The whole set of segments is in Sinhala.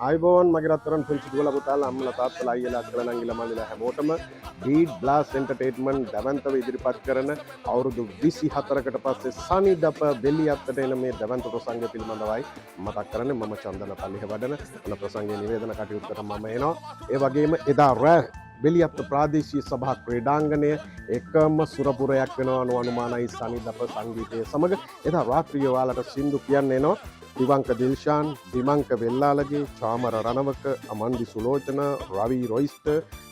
ආයිබෝවන් මගේ රත්තරන් පුංචි දුවලා පුතාලා අම්මලා තාත්තලා අයියලා අක්කලා නංගිලා මල්ලිලා හැමෝටම බීඩ් බ්ලාස්ට් එන්ටර්ටේන්මන්ට් දැවැන්තව ඉදිරිපත් කරන අවුරුදු 24කට පස්සේ සනිදප බෙලියත්තට එන මේ දැවැන්ත ප්‍රසංගය පිළිබඳවයි මතක් කරන්නේ. මම චන්දන පල්ලිහ වඩන අන ප්‍රසංගයේ නිවේදන කටයුත්තට මම එනවා. ඒ වගේම එදා රෑ බෙලියත්ත ප්‍රාදේශීය සභා ක්‍රීඩාංගණය එකම සුරපුරයක් වෙනවා අනුමානයි සනිදප සංගීතය සමග. එදා රාත්‍රිය ඔයාලට සින්දු කියන්න එනවා දිවංක දිල්ෂාන්, දිමංක වෙල්ලාලගේ, චාමර රණවක, අමන්දි සුලෝචන, රවි රොයිස්ට,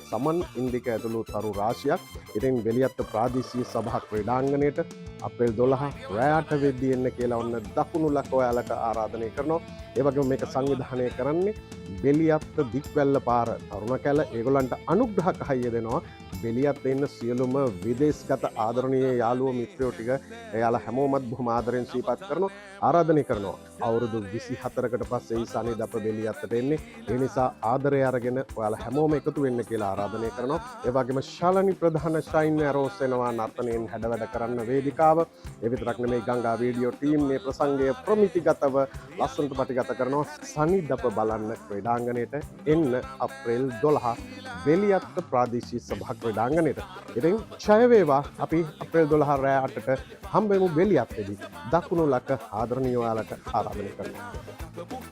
සමන් ඉන්දික ඇතුළු තරු රාශියක්. ඉතින් බෙලියත්ත ප්‍රාදේශීය සභා ක්‍රීඩාංගණයට අප්‍රේල් 12 රැයට වෙද්දී එන්න කියලා ඔන්න දකුණු ලක ඔයාලට ආරාධනය කරනවා. ඒ වගේම මේක සංවිධානය කරන්නේ බෙලියත්ත දික්වැල්ල පාර තරුණ කැල. ඒගොල්ලන්ට අනුග්‍රහක හයිය දෙනවා. බෙලියත්ත ඉන්න සියලුම විදේශගත ආදරණීය යාළුවෝ මිත්‍රයෝ ටික එයාලා හැමෝමත් බොහොම ආදරෙන් සිහිපත් කරනවා, ආරාධනය කරනවා. අවුරුදු 24කට පස්සේ ඊසානි දප බෙලියත්තට එන්නේ. ඒ නිසා ආදරය අරගෙන ඔයාලා හැමෝම එකතු වෙන්න කියලා ආරාධනය කරනවා. ඒ වගේම ශාලනි ප්‍රධාන ෂයින් ඇරෝස් එනවා නර්තනයෙන් හැඩවැඩ කරන්න වේදිකාව. ඒ විතරක් නෙමෙයි ගංගා වීඩියෝ ටීම් මේ ප්‍රසංගය ප්‍රමිතිගතව ලස්සනට පටිගත කරනවා. සනි දප බලන්න ක්‍රීඩාංගණයට එන්න අප්‍රේල් 12 බෙලියත්ත ප්‍රාදේශීය සභා ක්‍රීඩාංගණයට. ඉතින් ඡය වේවා. අපි අප්‍රේල් 12 රෑ 8ට හම්බෙමු බෙලියත්තේදී. දකුණු ලක ආදරණීය ඔයාලට ආරාධනය කරනවා.